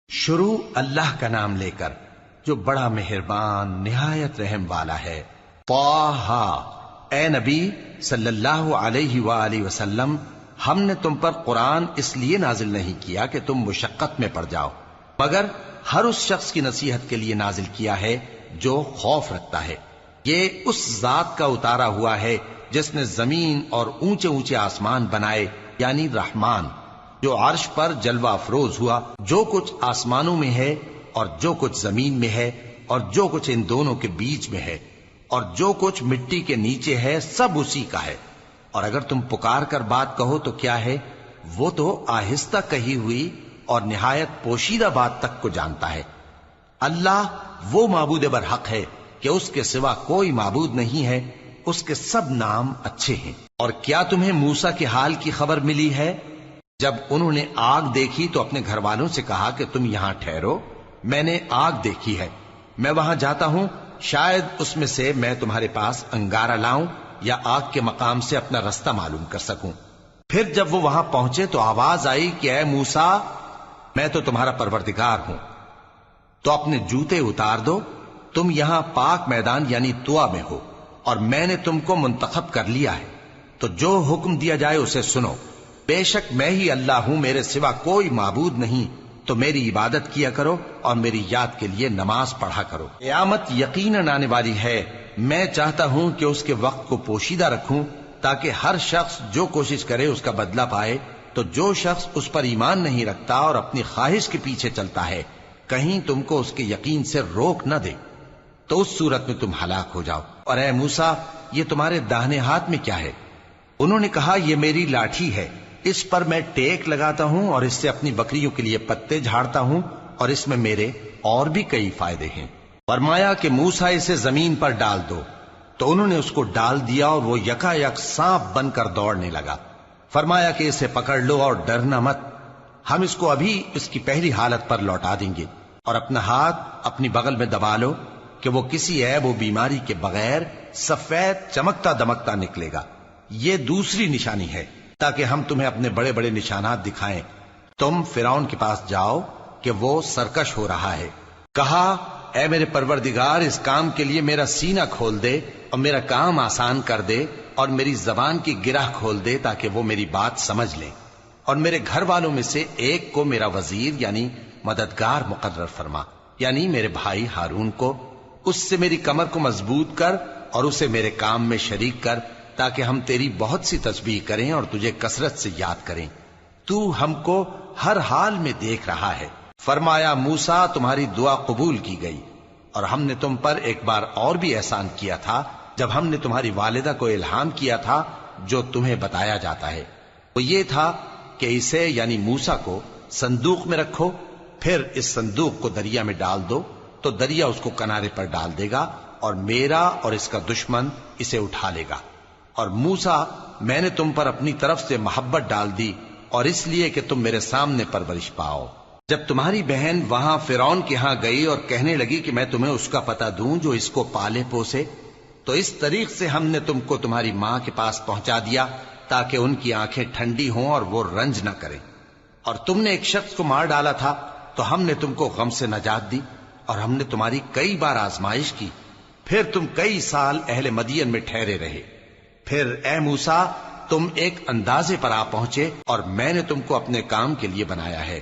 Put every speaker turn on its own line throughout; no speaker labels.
شروع اللہ کا نام لے کر جو بڑا مہربان نہایت رحم والا ہے۔ طٰہٰ، اے نبی صلی اللہ علیہ وآلہ وسلم، ہم نے تم پر قرآن اس لیے نازل نہیں کیا کہ تم مشقت میں پڑ جاؤ، مگر ہر اس شخص کی نصیحت کے لیے نازل کیا ہے جو خوف رکھتا ہے۔ یہ اس ذات کا اتارا ہوا ہے جس نے زمین اور اونچے اونچے آسمان بنائے، یعنی رحمان، جو عرش پر جلوہ افروز ہوا۔ جو کچھ آسمانوں میں ہے اور جو کچھ زمین میں ہے اور جو کچھ ان دونوں کے بیچ میں ہے اور جو کچھ مٹی کے نیچے ہے، سب اسی کا ہے۔ اور اگر تم پکار کر بات کہو تو کیا ہے، وہ تو آہستہ کہی ہوئی اور نہایت پوشیدہ بات تک کو جانتا ہے۔ اللہ وہ معبود برحق ہے کہ اس کے سوا کوئی معبود نہیں ہے، اس کے سب نام اچھے ہیں۔ اور کیا تمہیں موسیٰ کے حال کی خبر ملی ہے؟ جب انہوں نے آگ دیکھی تو اپنے گھر والوں سے کہا کہ تم یہاں ٹھہرو، میں نے آگ دیکھی ہے، میں وہاں جاتا ہوں، شاید اس میں سے میں تمہارے پاس انگارہ لاؤں یا آگ کے مقام سے اپنا رستہ معلوم کر سکوں۔ پھر جب وہ وہاں پہنچے تو آواز آئی کہ اے موسیٰ، میں تو تمہارا پروردگار ہوں، تو اپنے جوتے اتار دو، تم یہاں پاک میدان یعنی طویٰ میں ہو، اور میں نے تم کو منتخب کر لیا ہے، تو جو حکم دیا جائے اسے سنو۔ بے شک میں ہی اللہ ہوں، میرے سوا کوئی معبود نہیں، تو میری عبادت کیا کرو اور میری یاد کے لیے نماز پڑھا کرو۔ قیامت یقیناً آنے والی ہے، میں چاہتا ہوں کہ اس کے وقت کو پوشیدہ رکھوں تاکہ ہر شخص جو کوشش کرے اس کا بدلہ پائے۔ تو جو شخص اس پر ایمان نہیں رکھتا اور اپنی خواہش کے پیچھے چلتا ہے، کہیں تم کو اس کے یقین سے روک نہ دے، تو اس صورت میں تم ہلاک ہو جاؤ۔ اور اے موسیٰ، یہ تمہارے داہنے ہاتھ میں کیا ہے؟ انہوں نے کہا، یہ میری لاٹھی ہے، اس پر میں ٹیک لگاتا ہوں اور اس سے اپنی بکریوں کے لیے پتے جھاڑتا ہوں، اور اس میں میرے اور بھی کئی فائدے ہیں۔ فرمایا کہ موسیٰ اسے زمین پر ڈال دو، تو انہوں نے اس کو ڈال دیا اور وہ یکا یک سانپ بن کر دوڑنے لگا۔ فرمایا کہ اسے پکڑ لو اور ڈرنا مت، ہم اس کو ابھی اس کی پہلی حالت پر لوٹا دیں گے، اور اپنا ہاتھ اپنی بغل میں دبا لو کہ وہ کسی عیب و بیماری کے بغیر سفید چمکتا دمکتا نکلے گا۔ یہ دوسری نشانی ہے تاکہ ہم تمہیں اپنے بڑے بڑے نشانات دکھائیں۔ تم فرعون کے پاس جاؤ کہ وہ سرکش ہو رہا ہے۔ کہا، اے میرے پروردگار، اس کام کے لیے میرا سینہ کھول دے اور میرا کام آسان کر دے، اور میری زبان کی گرہ کھول دے تاکہ وہ میری بات سمجھ لیں، اور میرے گھر والوں میں سے ایک کو میرا وزیر یعنی مددگار مقرر فرما، یعنی میرے بھائی ہارون کو۔ اس سے میری کمر کو مضبوط کر اور اسے میرے کام میں شریک کر، تاکہ ہم تیری بہت سی تسبیح کریں اور تجھے کثرت سے یاد کریں، تو ہم کو ہر حال میں دیکھ رہا ہے۔ فرمایا، موسیٰ، تمہاری دعا قبول کی گئی، اور ہم نے تم پر ایک بار اور بھی احسان کیا تھا جب ہم نے تمہاری والدہ کو الہام کیا تھا جو تمہیں بتایا جاتا ہے۔ وہ یہ تھا کہ اسے یعنی موسیٰ کو صندوق میں رکھو، پھر اس صندوق کو دریا میں ڈال دو، تو دریا اس کو کنارے پر ڈال دے گا، اور میرا اور اس کا دشمن اسے اٹھا لے گا۔ اور موسیٰ، میں نے تم پر اپنی طرف سے محبت ڈال دی، اور اس لیے کہ تم میرے سامنے پرورش پاؤ۔ جب تمہاری بہن وہاں فرعون کے ہاں گئی اور کہنے لگی کہ میں تمہیں اس کا پتہ دوں جو اس کو پالے پوسے، تو اس طریق سے ہم نے تم کو تمہاری ماں کے پاس پہنچا دیا تاکہ ان کی آنکھیں ٹھنڈی ہوں اور وہ رنج نہ کریں۔ اور تم نے ایک شخص کو مار ڈالا تھا تو ہم نے تم کو غم سے نجات دی، اور ہم نے تمہاری کئی بار آزمائش کی، پھر تم کئی سال اہل مدین میں ٹھہرے رہے۔ پھر اے موسیٰ، تم ایک اندازے پر آ پہنچے اور میں نے تم کو اپنے کام کے لیے بنایا ہے،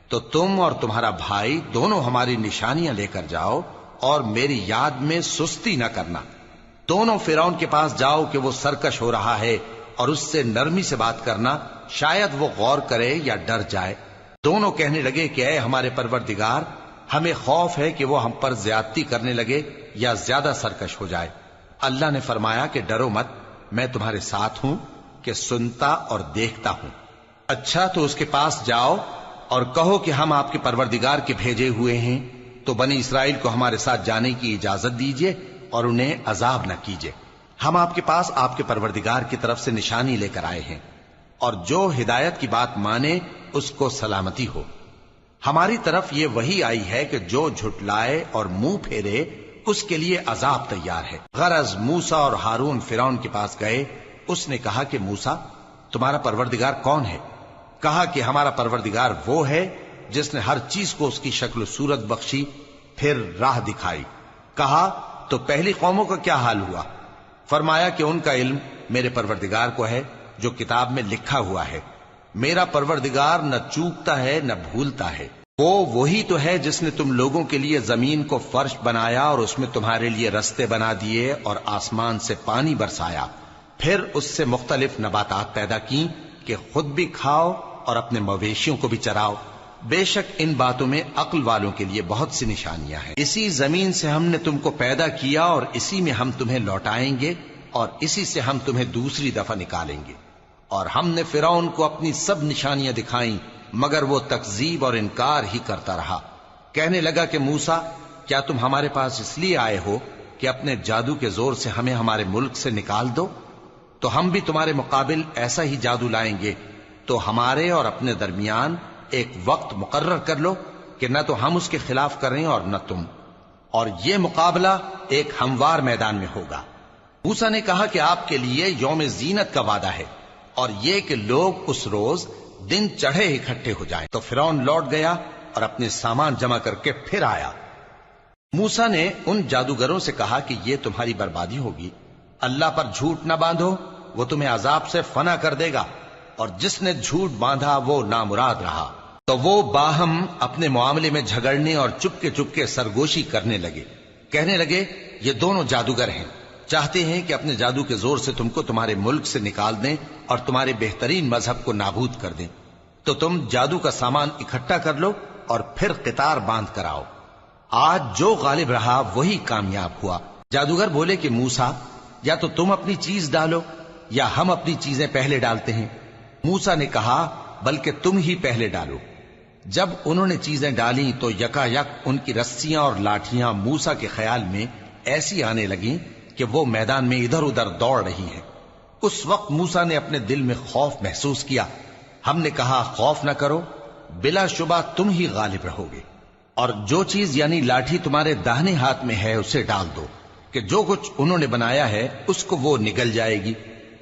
تو تم اور تمہارا بھائی دونوں ہماری نشانیاں لے کر جاؤ اور میری یاد میں سستی نہ کرنا۔ دونوں فرعون کے پاس جاؤ کہ وہ سرکش ہو رہا ہے، اور اس سے نرمی سے بات کرنا، شاید وہ غور کرے یا ڈر جائے۔ دونوں کہنے لگے کہ اے ہمارے پروردگار، ہمیں خوف ہے کہ وہ ہم پر زیادتی کرنے لگے یا زیادہ سرکش ہو جائے۔ اللہ نے فرمایا کہ ڈرو مت، میں تمہارے ساتھ ہوں کہ سنتا اور دیکھتا ہوں۔ اچھا، تو اس کے پاس جاؤ اور کہو کہ ہم آپ کے پروردگار کے بھیجے ہوئے ہیں، تو بنی اسرائیل کو ہمارے ساتھ جانے کی اجازت دیجیے اور انہیں عذاب نہ کیجیے۔ ہم آپ کے پاس آپ کے پروردگار کی طرف سے نشانی لے کر آئے ہیں، اور جو ہدایت کی بات مانے اس کو سلامتی ہو۔ ہماری طرف یہ وحی آئی ہے کہ جو جھٹلائے اور منہ پھیرے اس کے لیے عذاب تیار ہے۔ غرض موسیٰ اور ہارون فرعون کے پاس گئے، اس نے کہا کہ موسیٰ، تمہارا پروردگار کون ہے؟ کہا کہ ہمارا پروردگار وہ ہے جس نے ہر چیز کو اس کی شکل و صورت بخشی، پھر راہ دکھائی۔ کہا تو پہلی قوموں کا کیا حال ہوا؟ فرمایا کہ ان کا علم میرے پروردگار کو ہے جو کتاب میں لکھا ہوا ہے۔ میرا پروردگار نہ چوکتا ہے نہ بھولتا ہے۔ وہ وہی تو ہے جس نے تم لوگوں کے لیے زمین کو فرش بنایا اور اس میں تمہارے لیے رستے بنا دیے اور آسمان سے پانی برسایا، پھر اس سے مختلف نباتات پیدا کی کہ خود بھی کھاؤ اور اپنے مویشیوں کو بھی چراؤ۔ بے شک ان باتوں میں عقل والوں کے لیے بہت سی نشانیاں ہیں۔ اسی زمین سے ہم نے تم کو پیدا کیا اور اسی میں ہم تمہیں لوٹائیں گے اور اسی سے ہم تمہیں دوسری دفعہ نکالیں گے۔ اور ہم نے فرعون کو اپنی سب نشانیاں دکھائیں، مگر وہ تکذیب اور انکار ہی کرتا رہا۔ کہنے لگا کہ موسیٰ، کیا تم ہمارے پاس اس لیے آئے ہو کہ اپنے جادو کے زور سے ہمیں ہمارے ملک سے نکال دو؟ تو ہم بھی تمہارے مقابل ایسا ہی جادو لائیں گے، تو ہمارے اور اپنے درمیان ایک وقت مقرر کر لو کہ نہ تو ہم اس کے خلاف کریں اور نہ تم، اور یہ مقابلہ ایک ہموار میدان میں ہوگا۔ موسیٰ نے کہا کہ آپ کے لیے یوم زینت کا وعدہ ہے، اور یہ کہ لوگ اس روز دن چڑھے اکٹھے ہو جائیں۔ تو فرعون لوٹ گیا اور اپنے سامان جمع کر کے پھر آیا۔ موسیٰ نے ان جادوگروں سے کہا کہ یہ تمہاری بربادی ہوگی، اللہ پر جھوٹ نہ باندھو، وہ تمہیں عذاب سے فنا کر دے گا، اور جس نے جھوٹ باندھا وہ نامراد رہا۔ تو وہ باہم اپنے معاملے میں جھگڑنے اور چپکے سرگوشی کرنے لگے۔ کہنے لگے یہ دونوں جادوگر ہیں، چاہتے ہیں کہ اپنے جادو کے زور سے تم کو تمہارے ملک سے نکال دیں اور تمہارے بہترین مذہب کو نابود کر دیں۔ تو تم جادو کا سامان اکٹھا کر لو اور پھر قطار باندھ کر آؤ۔ آج جو غالب رہا وہی کامیاب ہوا۔ جادوگر بولے کہ موسیٰ، یا تو تم اپنی چیز ڈالو یا ہم اپنی چیزیں پہلے ڈالتے ہیں۔ موسیٰ نے کہا بلکہ تم ہی پہلے ڈالو۔ جب انہوں نے چیزیں ڈالیں تو یکا یک ان کی رسیاں اور لاٹھیاں موسیٰ کے خیال میں ایسی آنے لگیں کہ وہ میدان میں ادھر ادھر دوڑ رہی ہیں۔ اس وقت موسیٰ نے اپنے دل میں خوف محسوس کیا۔ ہم نے کہا خوف نہ کرو، بلا شبہ تم ہی غالب رہو گے، اور جو چیز یعنی لاٹھی تمہارے داہنے ہاتھ میں ہے اسے ڈال دو کہ جو کچھ انہوں نے بنایا ہے اس کو وہ نگل جائے گی۔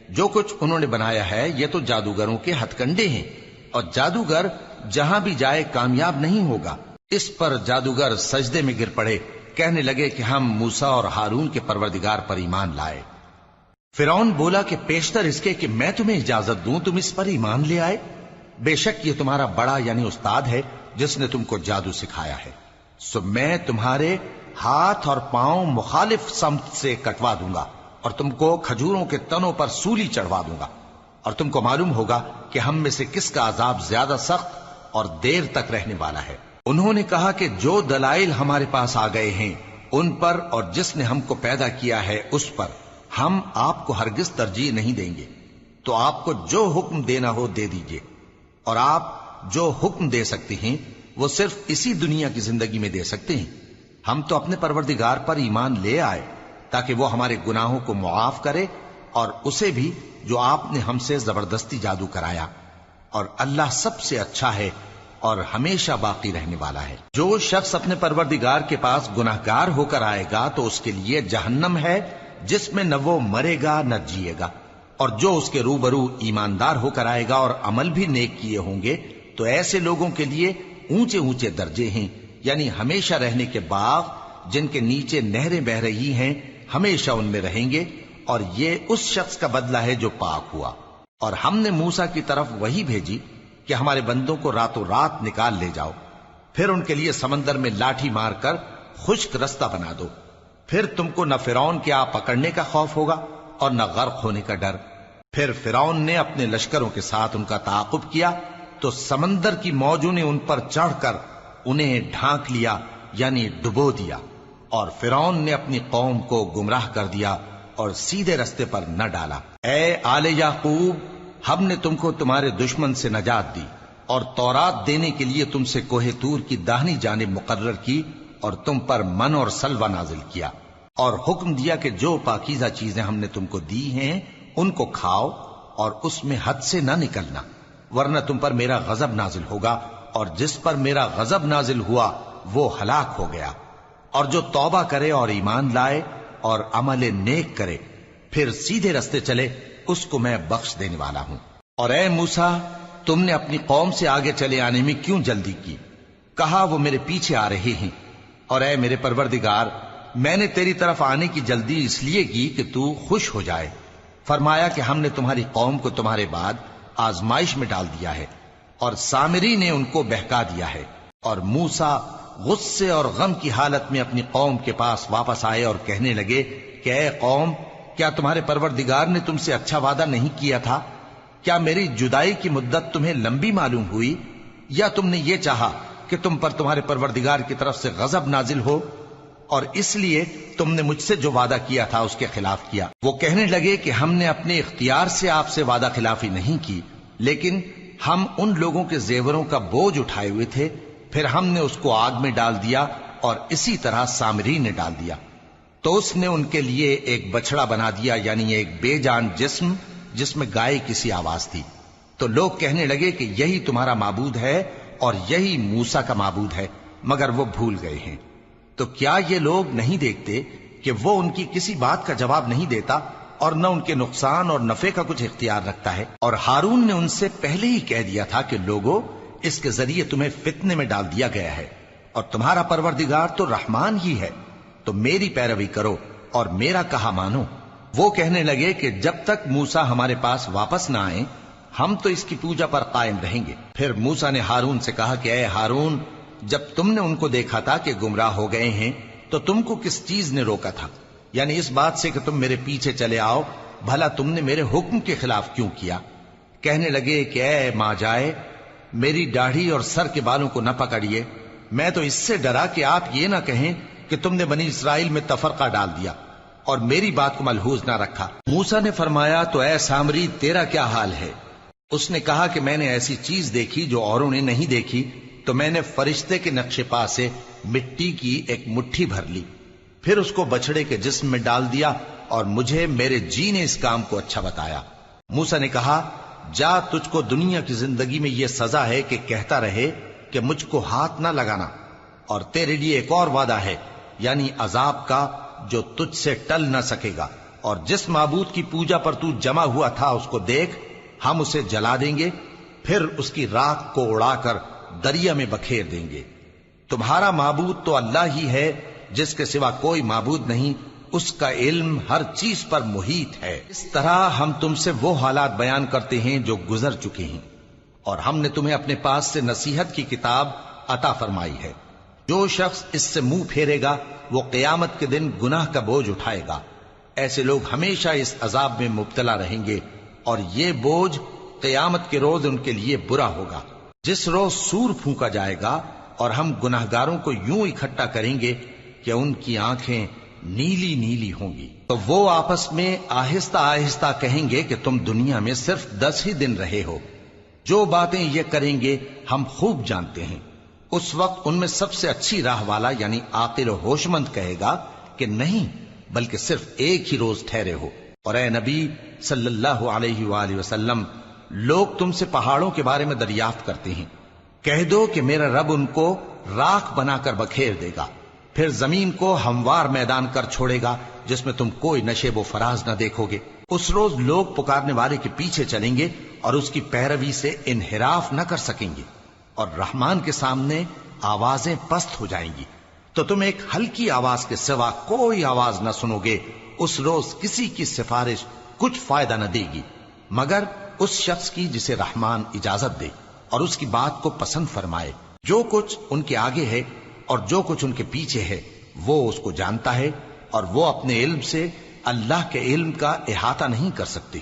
جو کچھ انہوں نے بنایا ہے یہ تو جادوگروں کے ہتھ کنڈے ہیں، اور جادوگر جہاں بھی جائے کامیاب نہیں ہوگا۔ اس پر جادوگر سجدے میں گر پڑے، کہنے لگے کہ ہم موسیٰ اور ہارون کے پروردگار پر ایمان لائے۔ فرعون بولا کہ پیشتر اس کے کہ میں تمہیں اجازت دوں تم اس پر ایمان لے آئے، بے شک یہ تمہارا بڑا یعنی استاد ہے جس نے تم کو جادو سکھایا ہے، سو میں تمہارے ہاتھ اور پاؤں مخالف سمت سے کٹوا دوں گا اور تم کو کھجوروں کے تنوں پر سولی چڑھوا دوں گا، اور تم کو معلوم ہوگا کہ ہم میں سے کس کا عذاب زیادہ سخت اور دیر تک رہنے والا ہے۔ انہوں نے کہا کہ جو دلائل ہمارے پاس آ گئے ہیں ان پر اور جس نے ہم کو پیدا کیا ہے اس پر ہم آپ کو ہرگز ترجیح نہیں دیں گے، تو آپ کو جو حکم دینا ہو دے دیجئے، اور آپ جو حکم دے سکتے ہیں وہ صرف اسی دنیا کی زندگی میں دے سکتے ہیں۔ ہم تو اپنے پروردگار پر ایمان لے آئے تاکہ وہ ہمارے گناہوں کو معاف کرے، اور اسے بھی جو آپ نے ہم سے زبردستی جادو کرایا، اور اللہ سب سے اچھا ہے اور ہمیشہ باقی رہنے والا ہے۔ جو شخص اپنے پروردگار کے پاس گناہگار ہو کر آئے گا تو اس کے لیے جہنم ہے جس میں نہ وہ مرے گا نہ جیے گا، اور جو اس کے روبرو ایماندار ہو کر آئے گا اور عمل بھی نیک کیے ہوں گے تو ایسے لوگوں کے لیے اونچے اونچے درجے ہیں، یعنی ہمیشہ رہنے کے باغ جن کے نیچے نہریں بہ رہی ہیں، ہمیشہ ان میں رہیں گے، اور یہ اس شخص کا بدلہ ہے جو پاک ہوا۔ اور ہم نے موسیٰ کی طرف وہی بھیجی کہ ہمارے بندوں کو راتوں رات نکال لے جاؤ، پھر ان کے لیے سمندر میں لاٹھی مار کر خشک رستہ بنا دو، پھر تم کو نہ فرعون کے آ پکڑنے کا خوف ہوگا اور نہ غرق ہونے کا ڈر۔ پھر فرعون نے اپنے لشکروں کے ساتھ ان کا تعاقب کیا تو سمندر کی موجوں نے ان پر چڑھ کر انہیں ڈھانک لیا یعنی ڈبو دیا، اور فرعون نے اپنی قوم کو گمراہ کر دیا اور سیدھے رستے پر نہ ڈالا۔ اے آل یعقوب، ہم نے تم کو تمہارے دشمن سے نجات دی اور تورات دینے کے لیے تم سے کوہ طور کی داہنی جانب مقرر کی، اور تم پر من اور سلوہ نازل کیا، اور حکم دیا کہ جو پاکیزہ چیزیں ہم نے تم کو دی ہیں ان کو کھاؤ اور اس میں حد سے نہ نکلنا، ورنہ تم پر میرا غضب نازل ہوگا، اور جس پر میرا غضب نازل ہوا وہ ہلاک ہو گیا۔ اور جو توبہ کرے اور ایمان لائے اور عمل نیک کرے پھر سیدھے رستے چلے اس کو میں بخش دینے والا ہوں۔ اور اے موسیٰ، تم نے اپنی قوم سے آگے چلے آنے میں کیوں جلدی کی؟ کہا وہ میرے پیچھے آ رہے ہیں، اور اے میرے پروردگار میں نے تیری طرف آنے کی جلدی اس لیے کی کہ تو خوش ہو جائے۔ فرمایا کہ ہم نے تمہاری قوم کو تمہارے بعد آزمائش میں ڈال دیا ہے، اور سامری نے ان کو بہکا دیا ہے۔ اور موسیٰ غصے اور غم کی حالت میں اپنی قوم کے پاس واپس آئے اور کہنے لگے کہ اے قوم، کیا تمہارے پروردگار نے تم سے اچھا وعدہ نہیں کیا تھا؟ کیا میری جدائی کی مدت تمہیں لمبی معلوم ہوئی، یا تم نے یہ چاہا کہ تم پر تمہارے پروردگار کی طرف سے غضب نازل ہو، اور اس لیے تم نے مجھ سے جو وعدہ کیا تھا اس کے خلاف کیا؟ وہ کہنے لگے کہ ہم نے اپنے اختیار سے آپ سے وعدہ خلافی نہیں کی، لیکن ہم ان لوگوں کے زیوروں کا بوجھ اٹھائے ہوئے تھے، پھر ہم نے اس کو آگ میں ڈال دیا، اور اسی طرح سامری نے ڈال دیا۔ تو اس نے ان کے لیے ایک بچڑا بنا دیا، یعنی ایک بے جان جسم جس میں گائے کسی آواز تھی۔ تو لوگ کہنے لگے کہ یہی تمہارا معبود ہے اور یہی موسیٰ کا معبود ہے، مگر وہ بھول گئے ہیں۔ تو کیا یہ لوگ نہیں دیکھتے کہ وہ ان کی کسی بات کا جواب نہیں دیتا، اور نہ ان کے نقصان اور نفع کا کچھ اختیار رکھتا ہے؟ اور ہارون نے ان سے پہلے ہی کہہ دیا تھا کہ لوگوں، اس کے ذریعے تمہیں فتنے میں ڈال دیا گیا ہے، اور تمہارا پروردگار تو رحمان ہی ہے، تو میری پیروی کرو اور میرا کہا مانو۔ وہ کہنے لگے کہ جب تک موسیٰ ہمارے پاس واپس نہ آئیں ہم تو اس کی پوجا پر قائم رہیں گے۔ پھر موسیٰ نے ہارون سے کہا کہ اے ہارون، جب تم نے ان کو دیکھا تھا کہ گمراہ ہو گئے ہیں تو تم کو کس چیز نے روکا تھا؟ یعنی اس بات سے کہ تم میرے پیچھے چلے آؤ، بھلا تم نے میرے حکم کے خلاف کیوں کیا؟ کہنے لگے کہ اے ماں جائے، میری داڑھی اور سر کے بالوں کو نہ پکڑیے، میں تو اس سے ڈرا کہ آپ یہ نہ کہیں کہ تم نے بنی اسرائیل میں تفرقہ ڈال دیا اور میری بات کو ملحوظ نہ رکھا۔ موسیٰ نے فرمایا تو اے سامری تیرا کیا حال ہے؟ اس نے کہا کہ میں نے ایسی چیز دیکھی جو اوروں نے نہیں دیکھی، تو میں نے فرشتے کے نقش پا سے مٹی کی ایک مٹھی بھر لی، پھر اس کو بچڑے کے جسم میں ڈال دیا، اور مجھے میرے جی نے اس کام کو اچھا بتایا۔ موسیٰ نے کہا جا، تجھ کو دنیا کی زندگی میں یہ سزا ہے کہ کہتا رہے کہ مجھ کو ہاتھ نہ لگانا، اور تیرے لیے ایک اور وعدہ ہے، یعنی عذاب کا جو تجھ سے ٹل نہ سکے گا، اور جس معبود کی پوجا پر تو جمع ہوا تھا اس کو دیکھ، ہم اسے جلا دیں گے، پھر اس کی راکھ کو اڑا کر دریا میں بکھیر دیں گے۔ تمہارا معبود تو اللہ ہی ہے، جس کے سوا کوئی معبود نہیں، اس کا علم ہر چیز پر محیط ہے۔ اس طرح ہم تم سے وہ حالات بیان کرتے ہیں جو گزر چکے ہیں، اور ہم نے تمہیں اپنے پاس سے نصیحت کی کتاب عطا فرمائی ہے۔ جو شخص اس سے منہ پھیرے گا وہ قیامت کے دن گناہ کا بوجھ اٹھائے گا۔ ایسے لوگ ہمیشہ اس عذاب میں مبتلا رہیں گے، اور یہ بوجھ قیامت کے روز ان کے لیے برا ہوگا، جس روز سور پھونکا جائے گا، اور ہم گناہگاروں کو یوں اکٹھا کریں گے کہ ان کی آنکھیں نیلی نیلی ہوں گی۔ تو وہ آپس میں آہستہ آہستہ کہیں گے کہ تم دنیا میں صرف 10 ہی دن رہے ہو، جو باتیں یہ کریں گے ہم خوب جانتے ہیں۔ اس وقت ان میں سب سے اچھی راہ والا یعنی عاقل و ہوش مند کہے گا کہ نہیں، بلکہ صرف ایک ہی روز ٹھہرے ہو۔ اور اے نبی صلی اللہ علیہ وآلہ وسلم، لوگ تم سے پہاڑوں کے بارے میں دریافت کرتے ہیں، کہہ دو کہ میرا رب ان کو راکھ بنا کر بکھیر دے گا، پھر زمین کو ہموار میدان کر چھوڑے گا جس میں تم کوئی نشیب و فراز نہ دیکھو گے۔ اس روز لوگ پکارنے والے کے پیچھے چلیں گے اور اس کی پیروی سے انحراف نہ کر سکیں گے، اور رحمان کے سامنے آوازیں پست ہو جائیں گی، تو تم ایک ہلکی آواز کے سوا کوئی آواز نہ سنو گے۔ اس روز کسی کی سفارش کچھ فائدہ نہ دے گی مگر اس شخص کی جسے رحمان اجازت دے اور اس کی بات کو پسند فرمائے۔ جو کچھ ان کے آگے ہے اور جو کچھ ان کے پیچھے ہے وہ اس کو جانتا ہے، اور وہ اپنے علم سے اللہ کے علم کا احاطہ نہیں کر سکتی۔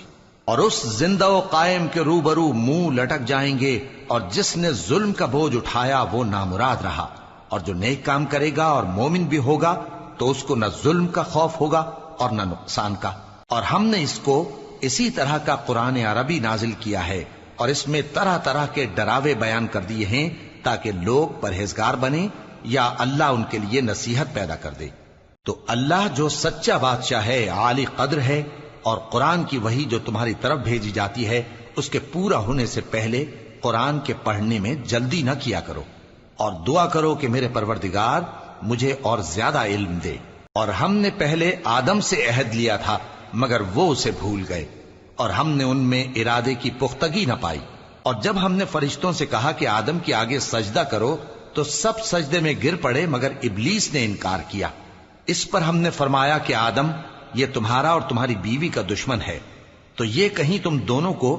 اور اس زندہ و قائم کے روبرو منہ لٹک جائیں گے، اور جس نے ظلم کا بوجھ اٹھایا وہ نامراد رہا، اور جو نیک کام کرے گا اور مومن بھی ہوگا تو اس کو نہ ظلم کا خوف ہوگا اور نہ نقصان کا۔ اور ہم نے اس کو اسی طرح کا قرآن عربی نازل کیا ہے، اور اس میں طرح طرح کے ڈراوے بیان کر دیے ہیں تاکہ لوگ پرہیزگار بنیں یا اللہ ان کے لیے نصیحت پیدا کر دے۔ تو اللہ جو سچا بادشاہ ہے، عالی قدر ہے، اور قرآن کی وحی جو تمہاری طرف بھیجی جاتی ہے اس کے پورا ہونے سے پہلے قرآن کے پڑھنے میں جلدی نہ کیا کرو، اور دعا کرو کہ میرے پروردگار مجھے اور زیادہ علم دے۔ اور ہم نے پہلے آدم سے عہد لیا تھا مگر وہ اسے بھول گئے، اور ہم نے ان میں ارادے کی پختگی نہ پائی۔ اور جب ہم نے فرشتوں سے کہا کہ آدم کے آگے سجدہ کرو تو تو سب سجدے میں گر پڑے مگر ابلیس نے انکار کیا۔ اس پر ہم نے فرمایا کہ آدم، یہ تمہارا اور تمہاری بیوی کا دشمن ہے، تو یہ کہیں تم دونوں کو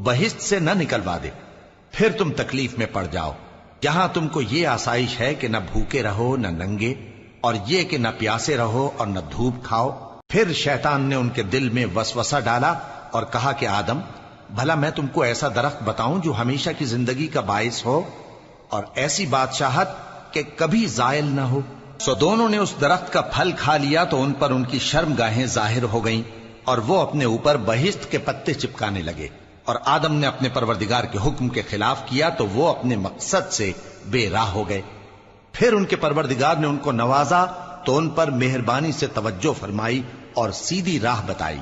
بہشت سے نہ نکلوا دے، پھر تم تکلیف میں پڑ جاؤ۔ یہاں تم کو یہ آسائش ہے کہ نہ بھوکے رہو نہ ننگے، اور یہ کہ نہ پیاسے رہو اور نہ دھوپ کھاؤ۔ پھر شیطان نے ان کے دل میں وسوسہ ڈالا اور کہا کہ آدم، بھلا میں تم کو ایسا درخت بتاؤں جو ہمیشہ کی زندگی کا باعث ہو اور ایسی بادشاہت کہ کبھی زائل نہ ہو؟ سو دونوں نے اس درخت کا پھل کھا لیا تو ان پر ان کی شرم گاہیں ظاہر ہو گئیں اور وہ اپنے اوپر بہشت کے پتے چپکانے لگے، اور آدم نے اپنے پروردگار کے حکم کے خلاف کیا تو وہ اپنے مقصد سے بے راہ ہو گئے۔ پھر ان کے پروردگار نے ان کو نوازا تو ان پر مہربانی سے توجہ فرمائی اور سیدھی راہ بتائی۔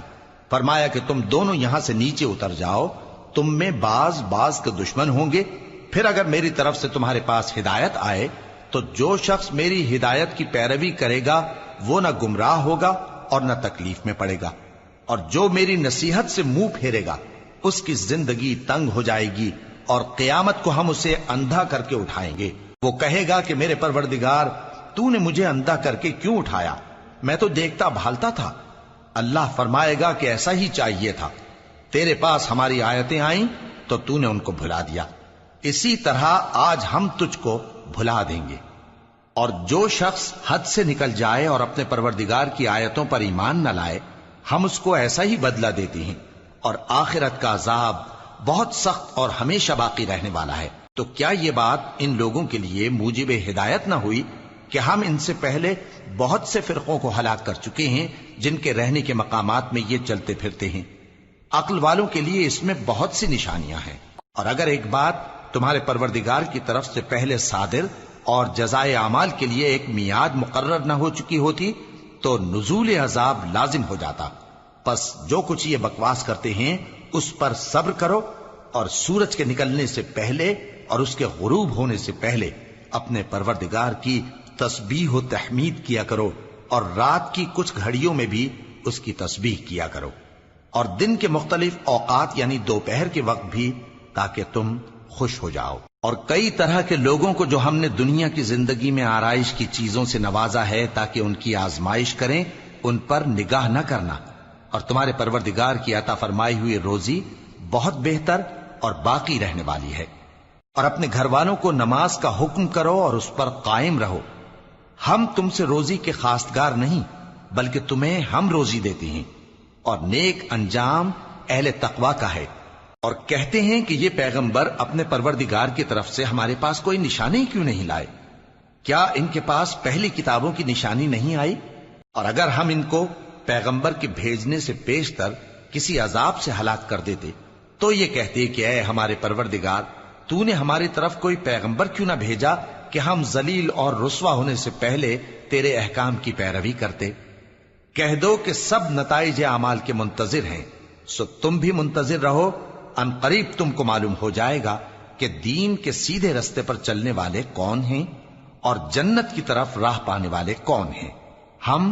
فرمایا کہ تم دونوں یہاں سے نیچے اتر جاؤ، تم میں بعض کے دشمن ہوں گے، پھر اگر میری طرف سے تمہارے پاس ہدایت آئے تو جو شخص میری ہدایت کی پیروی کرے گا وہ نہ گمراہ ہوگا اور نہ تکلیف میں پڑے گا، اور جو میری نصیحت سے منہ پھیرے گا اس کی زندگی تنگ ہو جائے گی، اور قیامت کو ہم اسے اندھا کر کے اٹھائیں گے۔ وہ کہے گا کہ میرے پروردگار، تو نے مجھے اندھا کر کے کیوں اٹھایا؟ میں تو دیکھتا بھالتا تھا۔ اللہ فرمائے گا کہ ایسا ہی چاہیے تھا، تیرے پاس ہماری آیتیں آئیں تو تو نے ان کو بھلا دیا، اسی طرح آج ہم تجھ کو بھلا دیں گے۔ اور جو شخص حد سے نکل جائے اور اپنے پروردگار کی آیتوں پر ایمان نہ لائے، ہم اس کو ایسا ہی بدلہ دیتے ہیں، اور آخرت کا عذاب بہت سخت اور ہمیشہ باقی رہنے والا ہے۔ تو کیا یہ بات ان لوگوں کے لیے موجب ہدایت نہ ہوئی کہ ہم ان سے پہلے بہت سے فرقوں کو ہلاک کر چکے ہیں جن کے رہنے کے مقامات میں یہ چلتے پھرتے ہیں؟ عقل والوں کے لیے اس میں بہت سی نشانیاں ہیں۔ اور اگر ایک بات تمہارے پروردگار کی طرف سے پہلے صادر اور جزائے اعمال کے لیے ایک میعاد مقرر نہ ہو چکی ہوتی تو نزول عذاب لازم ہو جاتا۔ پس جو کچھ یہ بکواس کرتے ہیں اس پر صبر کرو، اور سورج کے نکلنے سے پہلے اور اس کے غروب ہونے سے پہلے اپنے پروردگار کی تسبیح و تحمید کیا کرو، اور رات کی کچھ گھڑیوں میں بھی اس کی تسبیح کیا کرو، اور دن کے مختلف اوقات یعنی دوپہر کے وقت بھی، تاکہ تم خوش ہو جاؤ۔ اور کئی طرح کے لوگوں کو جو ہم نے دنیا کی زندگی میں آرائش کی چیزوں سے نوازا ہے تاکہ ان کی آزمائش کریں، ان پر نگاہ نہ کرنا، اور تمہارے پروردگار کی عطا فرمائی ہوئی روزی بہت بہتر اور باقی رہنے والی ہے۔ اور اپنے گھر والوں کو نماز کا حکم کرو اور اس پر قائم رہو۔ ہم تم سے روزی کے خواستگار نہیں، بلکہ تمہیں ہم روزی دیتے ہیں، اور نیک انجام اہل تقوی کا ہے۔ اور کہتے ہیں کہ یہ پیغمبر اپنے پروردگار کی طرف سے ہمارے پاس کوئی نشانی کیوں نہیں لائے؟ کیا ان کے پاس پہلی کتابوں کی نشانی نہیں آئی؟ اور اگر ہم ان کو پیغمبر کے بھیجنے سے پیشتر کسی عذاب سے ہلاک کر دیتے تو یہ کہتے کہ اے ہمارے پروردگار، تو نے ہماری طرف کوئی پیغمبر کیوں نہ بھیجا کہ ہم ذلیل اور رسوا ہونے سے پہلے تیرے احکام کی پیروی کرتے۔ کہہ دو کہ سب نتائج اعمال کے منتظر ہیں، سو تم بھی منتظر رہو، ان قریب تم کو معلوم ہو جائے گا کہ دین کے سیدھے رستے پر چلنے والے کون ہیں اور جنت کی طرف راہ پانے والے کون ہیں۔ ہم